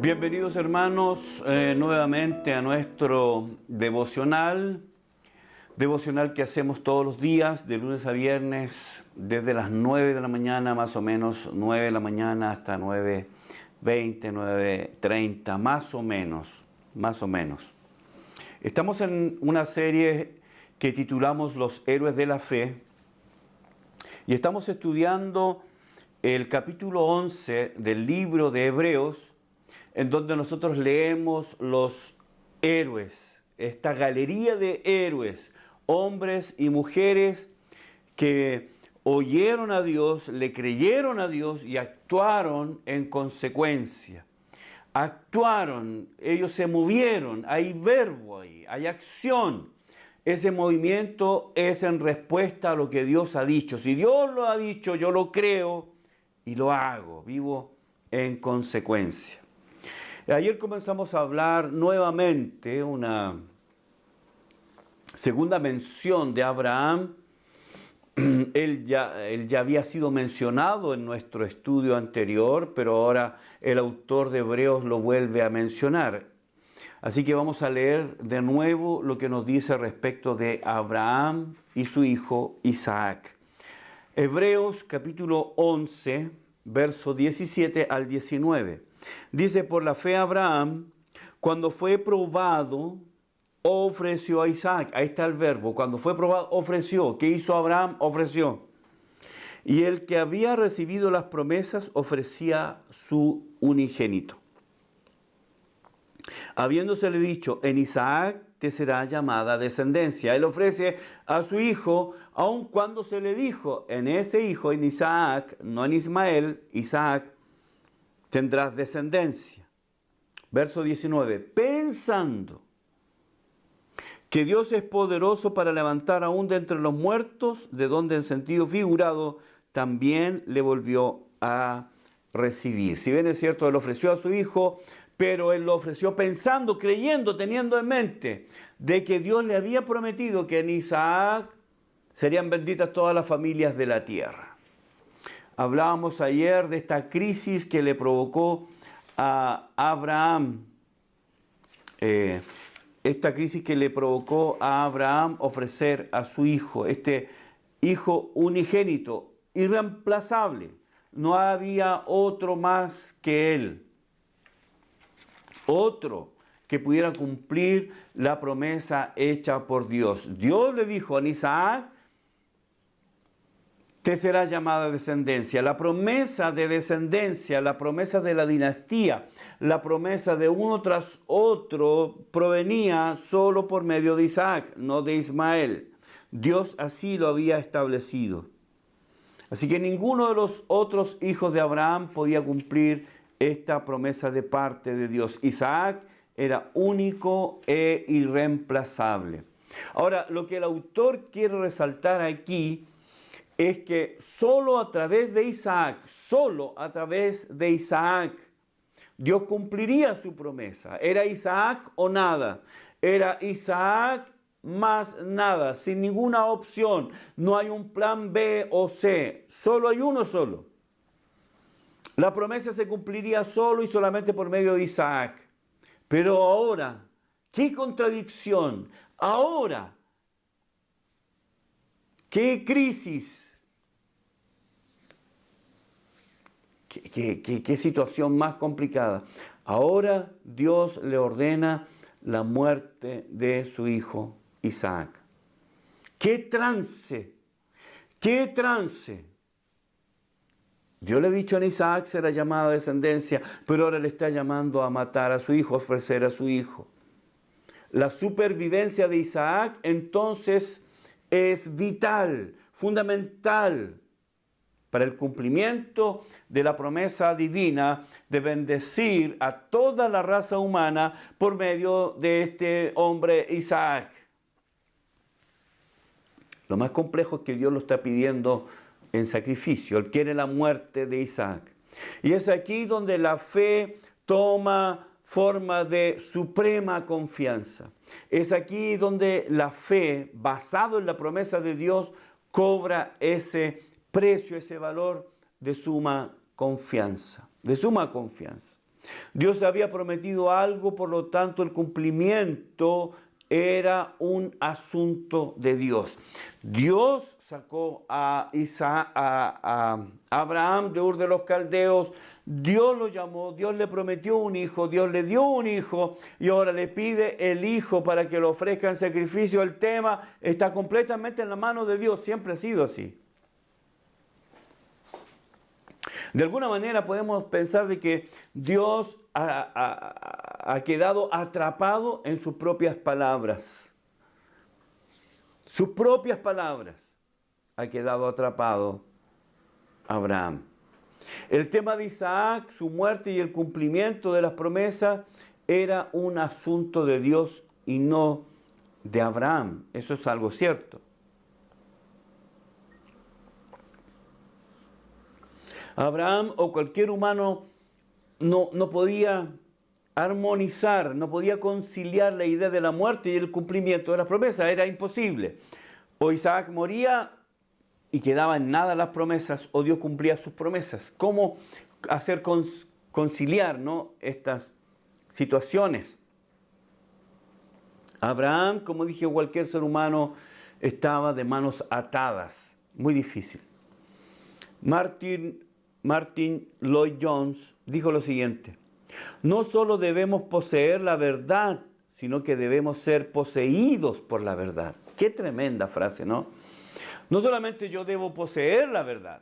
Bienvenidos hermanos nuevamente a nuestro devocional que hacemos todos los días, de lunes a viernes, desde las 9 de la mañana más o menos, 9 de la mañana hasta 9:20, 9:30, más o menos. Estamos en una serie que titulamos Los Héroes de la Fe y estamos estudiando el capítulo 11 del libro de Hebreos, en donde nosotros leemos los héroes, esta galería de héroes, hombres y mujeres que oyeron a Dios, le creyeron a Dios y actuaron en consecuencia. Actuaron, ellos se movieron, hay verbo ahí, hay acción. Ese movimiento es en respuesta a lo que Dios ha dicho. Si Dios lo ha dicho, yo lo creo y lo hago, vivo en consecuencia. Ayer comenzamos a hablar nuevamente, una segunda mención de Abraham. Él ya había sido mencionado en nuestro estudio anterior, pero ahora el autor de Hebreos lo vuelve a mencionar. Así que vamos a leer de nuevo lo que nos dice respecto de Abraham y su hijo Isaac. Hebreos capítulo 11, verso 17 al 19. Dice: por la fe Abraham, cuando fue probado, ofreció a Isaac. Ahí está el verbo. Cuando fue probado, ofreció. ¿Qué hizo Abraham? Ofreció. Y el que había recibido las promesas ofrecía su unigénito, habiéndosele dicho: en Isaac te será llamada descendencia. Él ofrece a su hijo, aun cuando se le dijo: en ese hijo, en Isaac, no en Ismael, Isaac, tendrás descendencia. Verso 19. Pensando que Dios es poderoso para levantar aún de entre los muertos, de donde en sentido figurado también le volvió a recibir. Si bien es cierto, él ofreció a su hijo, pero él lo ofreció pensando, creyendo, teniendo en mente de que Dios le había prometido que en Isaac serían benditas todas las familias de la tierra. Hablábamos ayer de esta crisis que le provocó a Abraham, ofrecer a su hijo, este hijo unigénito, irreemplazable. No había otro más que él, otro que pudiera cumplir la promesa hecha por Dios. Dios le dijo: en Isaac te será llamada descendencia. La promesa de descendencia, la promesa de la dinastía, la promesa de uno tras otro provenía solo por medio de Isaac, no de Ismael. Dios así lo había establecido. Así que ninguno de los otros hijos de Abraham podía cumplir esta promesa de parte de Dios. Isaac era único e irreemplazable. Ahora, lo que el autor quiere resaltar aquí es que solo a través de Isaac, Dios cumpliría su promesa. Era Isaac o nada. Era Isaac más nada, sin ninguna opción. No hay un plan B o C, solo hay uno solo. La promesa se cumpliría solo y solamente por medio de Isaac. Pero ahora, qué contradicción. Ahora, qué crisis. ¿Qué situación más complicada? Ahora Dios le ordena la muerte de su hijo Isaac. ¡Qué trance! ¡Qué trance! Dios le ha dicho: en Isaac será llamada descendencia, pero ahora le está llamando a matar a su hijo, a ofrecer a su hijo. La supervivencia de Isaac entonces es vital, fundamental, para el cumplimiento de la promesa divina de bendecir a toda la raza humana por medio de este hombre Isaac. Lo más complejo es que Dios lo está pidiendo en sacrificio. Él quiere la muerte de Isaac. Y es aquí donde la fe toma forma de suprema confianza. Es aquí donde la fe, basado en la promesa de Dios, cobra ese precio, ese valor de suma confianza, Dios había prometido algo, por lo tanto el cumplimiento era un asunto de Dios. Dios sacó a Abraham de Ur de los Caldeos, Dios lo llamó, Dios le prometió un hijo, Dios le dio un hijo y ahora le pide el hijo para que lo ofrezca en sacrificio. El tema está completamente en la mano de Dios, siempre ha sido así. De alguna manera podemos pensar de que Dios ha quedado atrapado en sus propias palabras. Sus propias palabras. Ha quedado atrapado Abraham. El tema de Isaac, su muerte y el cumplimiento de las promesas era un asunto de Dios y no de Abraham. Eso es algo cierto. Abraham o cualquier humano no podía armonizar, no podía conciliar la idea de la muerte y el cumplimiento de las promesas, era imposible. O Isaac moría y quedaba en nada las promesas, o Dios cumplía sus promesas. ¿Cómo hacer conciliar, ¿no?, estas situaciones? Abraham, como dije, cualquier ser humano estaba de manos atadas, muy difícil. Martin Lloyd Jones dijo lo siguiente: no solo debemos poseer la verdad, sino que debemos ser poseídos por la verdad. Qué tremenda frase, ¿no? No solamente yo debo poseer la verdad,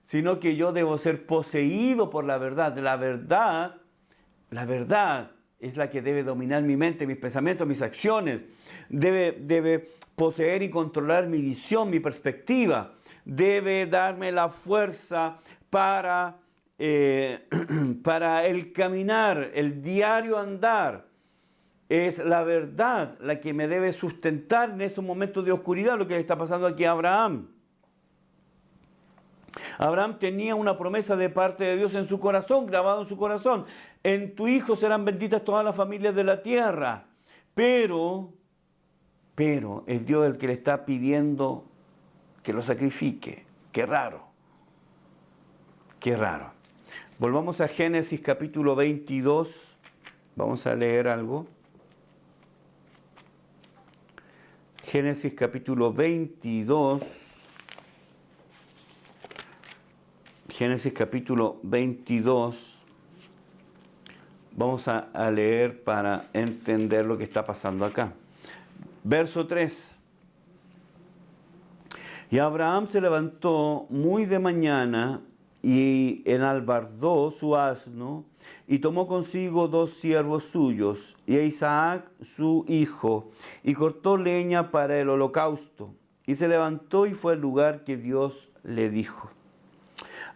sino que yo debo ser poseído por la verdad. La verdad es la que debe dominar mi mente, mis pensamientos, mis acciones. Debe poseer y controlar mi visión, mi perspectiva. Debe darme la fuerza para el caminar, el diario andar. Es la verdad la que me debe sustentar en esos momentos de oscuridad, lo que le está pasando aquí a Abraham. Abraham tenía una promesa de parte de Dios en su corazón, grabado en su corazón. En tu hijo serán benditas todas las familias de la tierra. Pero es Dios el que le está pidiendo que lo sacrifique. Qué raro. Qué raro. Volvamos a Génesis capítulo 22. Vamos a leer algo. Génesis capítulo 22. Génesis capítulo 22. Vamos a leer para entender lo que está pasando acá. Verso 3. Y Abraham se levantó muy de mañana y enalbardó su asno y tomó consigo 2 siervos suyos y a Isaac su hijo y cortó leña para el holocausto y se levantó y fue al lugar que Dios le dijo.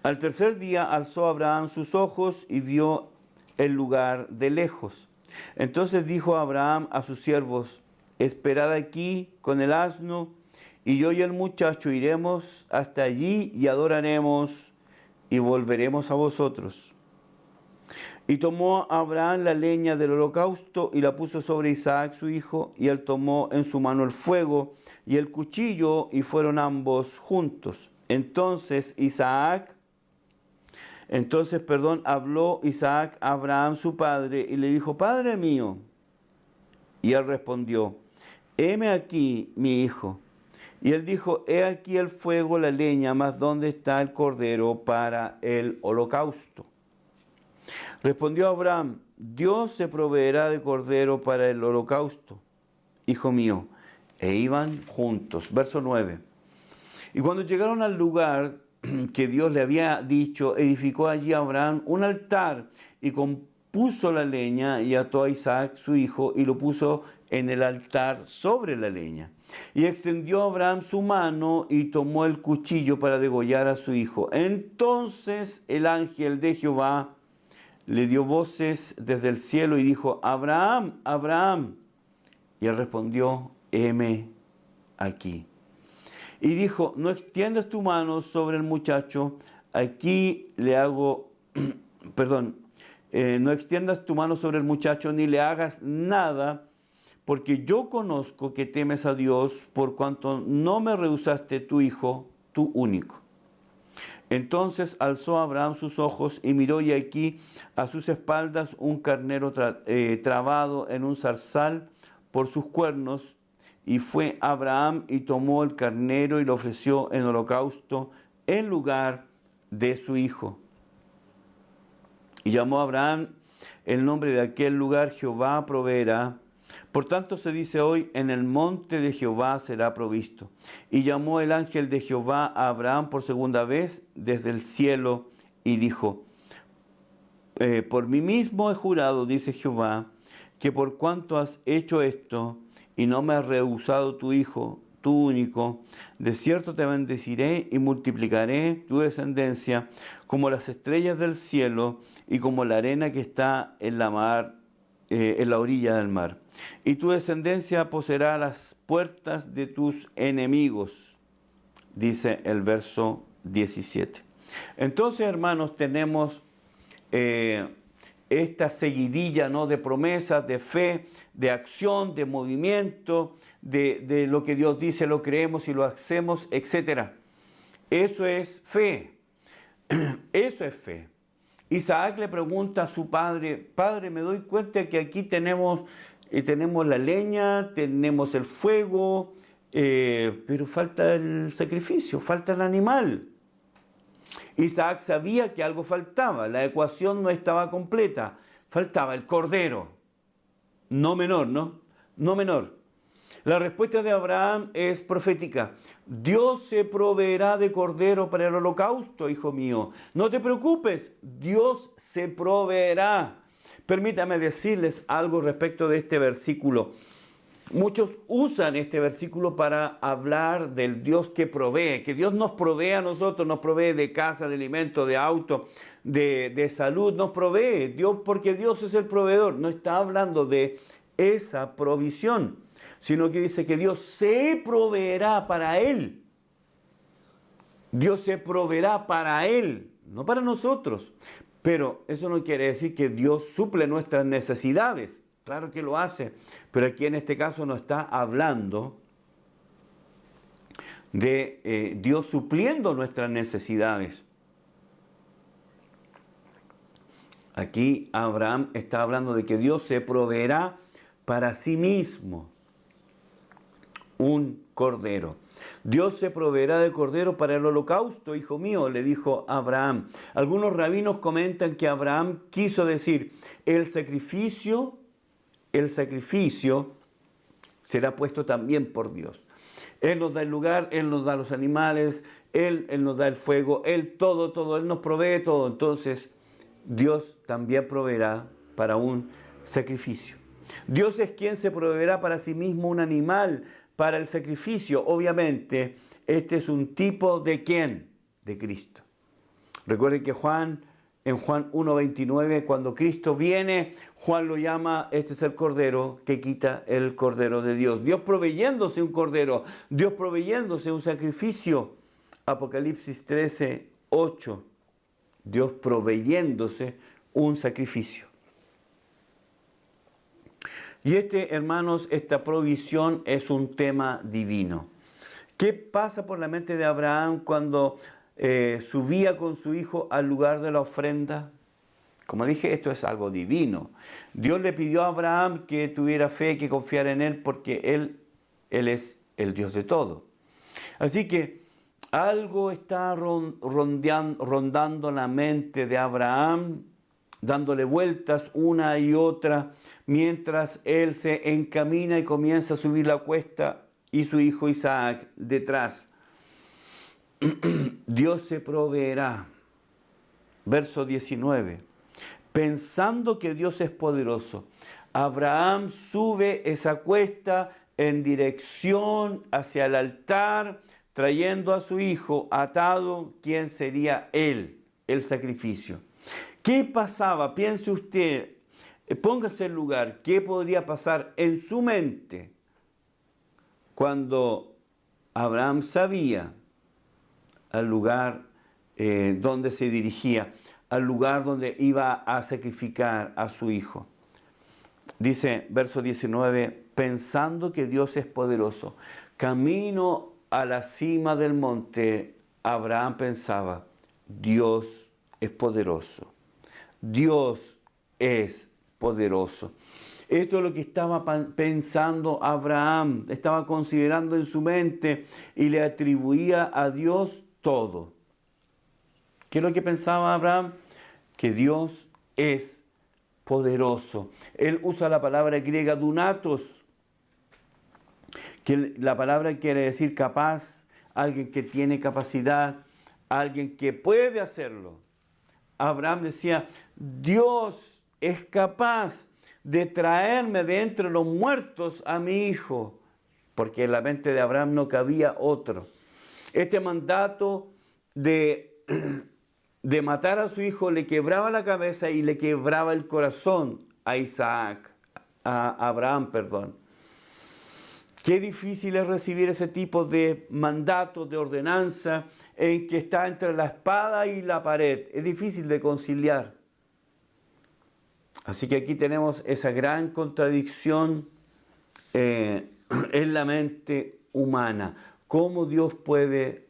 Al tercer día alzó Abraham sus ojos y vio el lugar de lejos. Entonces dijo Abraham a sus siervos: esperad aquí con el asno, y yo y el muchacho iremos hasta allí y adoraremos y volveremos a vosotros. Y tomó Abraham la leña del holocausto y la puso sobre Isaac su hijo, y él tomó en su mano el fuego y el cuchillo, y fueron ambos juntos. Entonces habló Isaac a Abraham su padre y le dijo: Padre mío. Y él respondió: heme aquí, mi hijo. Y él dijo: he aquí el fuego, la leña, mas ¿dónde está el cordero para el holocausto? Respondió Abraham: Dios se proveerá de cordero para el holocausto, hijo mío. E iban juntos. Verso 9. Y cuando llegaron al lugar que Dios le había dicho, edificó allí Abraham un altar y compuso la leña y ató a Isaac su hijo y lo puso en el altar sobre la leña. Y extendió Abraham su mano y tomó el cuchillo para degollar a su hijo. Entonces el ángel de Jehová le dio voces desde el cielo y dijo: Abraham, Abraham. Y él respondió: heme aquí. Y dijo: no extiendas tu mano sobre el muchacho, aquí le hago, no extiendas tu mano sobre el muchacho ni le hagas nada, porque yo conozco que temes a Dios, por cuanto no me rehusaste tu hijo, tu único. Entonces alzó Abraham sus ojos y miró, y aquí a sus espaldas un carnero trabado en un zarzal por sus cuernos. Y fue Abraham y tomó el carnero y lo ofreció en holocausto en lugar de su hijo. Y llamó a Abraham el nombre de aquel lugar: Jehová proveerá. Por tanto se dice hoy: en el monte de Jehová será provisto. Y llamó el ángel de Jehová a Abraham por segunda vez desde el cielo y dijo: por mí mismo he jurado, dice Jehová, que por cuanto has hecho esto y no me has rehusado tu hijo, tu único, de cierto te bendeciré y multiplicaré tu descendencia como las estrellas del cielo y como la arena que está en la mar, en la orilla del mar. Y tu descendencia poseerá las puertas de tus enemigos, dice el verso 17. Entonces, hermanos, tenemos esta seguidilla, ¿no?, de promesas, de fe, de acción, de movimiento, de lo que Dios dice, lo creemos y lo hacemos, etc. Eso es fe. Eso es fe. Isaac le pregunta a su padre: Padre, me doy cuenta que aquí tenemos la leña, tenemos el fuego, pero falta el sacrificio, falta el animal. Isaac sabía que algo faltaba, la ecuación no estaba completa, faltaba el cordero. No menor, ¿no? No menor. La respuesta de Abraham es profética. Dios se proveerá de cordero para el holocausto, hijo mío. No te preocupes, Dios se proveerá. Permítame decirles algo respecto de este versículo. Muchos usan este versículo para hablar del Dios que provee, que Dios nos provee a nosotros, nos provee de casa, de alimento, de auto, de salud, nos provee Dios, porque Dios es el proveedor. No está hablando de esa provisión, sino que dice que Dios se proveerá para Él. Dios se proveerá para Él, no para nosotros. Pero eso no quiere decir que Dios suple nuestras necesidades. Claro que lo hace, pero aquí en este caso no está hablando de Dios supliendo nuestras necesidades. Aquí Abraham está hablando de que Dios se proveerá para sí mismo un cordero. Dios se proveerá de cordero para el holocausto, hijo mío, le dijo Abraham. Algunos rabinos comentan que Abraham quiso decir: el sacrificio será puesto también por Dios. Él nos da el lugar, Él nos da los animales, Él nos da el fuego, Él todo, Él nos provee todo. Entonces, Dios también proveerá para un sacrificio. Dios es quien se proveerá para sí mismo un animal para el sacrificio. Obviamente, este es un tipo de ¿quién? De Cristo. Recuerden que en Juan 1:29, cuando Cristo viene, Juan lo llama: este es el cordero que quita el cordero de Dios. Dios proveyéndose un cordero, Dios proveyéndose un sacrificio. Apocalipsis 13:8, Dios proveyéndose un sacrificio. Y hermanos, esta provisión es un tema divino. ¿Qué pasa por la mente de Abraham cuando subía con su hijo al lugar de la ofrenda? Como dije, esto es algo divino. Dios le pidió a Abraham que tuviera fe, que confiara en Él, porque Él es el Dios de todo. Así que algo está rondando la mente de Abraham, dándole vueltas una y otra, mientras él se encamina y comienza a subir la cuesta y su hijo Isaac detrás. Dios se proveerá. Verso 19. Pensando que Dios es poderoso, Abraham sube esa cuesta en dirección hacia el altar, trayendo a su hijo atado, quien sería él, el sacrificio. ¿Qué pasaba? Piense usted, póngase en lugar, ¿qué podría pasar en su mente cuando Abraham sabía al lugar donde se dirigía, al lugar donde iba a sacrificar a su hijo? Dice, verso 19, pensando que Dios es poderoso, camino a la cima del monte, Abraham pensaba: Dios es poderoso. Dios es poderoso. Esto es lo que estaba pensando Abraham, estaba considerando en su mente y le atribuía a Dios todo. ¿Qué es lo que pensaba Abraham? Que Dios es poderoso. Él usa la palabra griega dunatos, que la palabra quiere decir capaz, alguien que tiene capacidad, alguien que puede hacerlo. Abraham decía, Dios es capaz de traerme de entre los muertos a mi hijo, porque en la mente de Abraham no cabía otro. Este mandato de matar a su hijo le quebraba la cabeza y le quebraba el corazón a Abraham, perdón. Qué difícil es recibir ese tipo de mandato, de ordenanza, en que está entre la espada y la pared. Es difícil de conciliar. Así que aquí tenemos esa gran contradicción en la mente humana. ¿Cómo Dios puede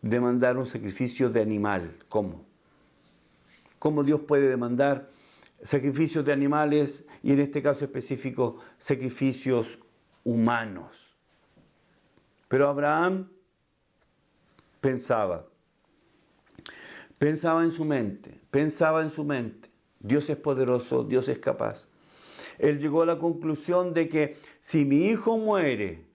demandar un sacrificio de animal? ¿Cómo? ¿Cómo Dios puede demandar sacrificios de animales y en este caso específico sacrificios humanos? Pero Abraham pensaba en su mente, Dios es poderoso, Dios es capaz. Él llegó a la conclusión de que si mi hijo muere,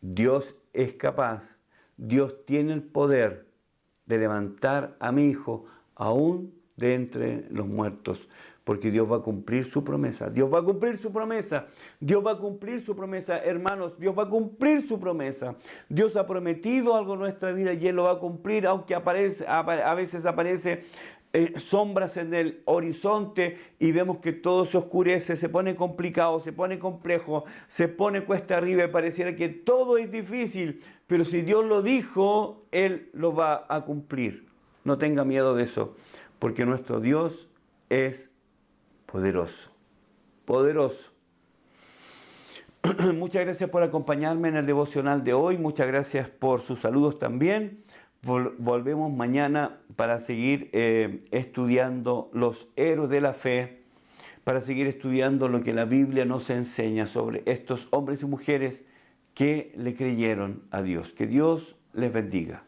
Dios es capaz, Dios tiene el poder de levantar a mi hijo aún de entre los muertos, porque Dios va a cumplir su promesa. Dios va a cumplir su promesa. Dios va a cumplir su promesa, hermanos. Dios va a cumplir su promesa. Dios ha prometido algo en nuestra vida y Él lo va a cumplir, aunque a veces aparece sombras en el horizonte y vemos que todo se oscurece, se pone complicado, se pone complejo, se pone cuesta arriba y pareciera que todo es difícil. Pero si Dios lo dijo, Él lo va a cumplir. No tenga miedo de eso, porque nuestro Dios es poderoso, poderoso. Muchas gracias por acompañarme en el devocional de hoy. Muchas gracias por sus saludos también. Volvemos mañana para seguir estudiando los héroes de la fe, para seguir estudiando lo que la Biblia nos enseña sobre estos hombres y mujeres que le creyeron a Dios. Que Dios les bendiga.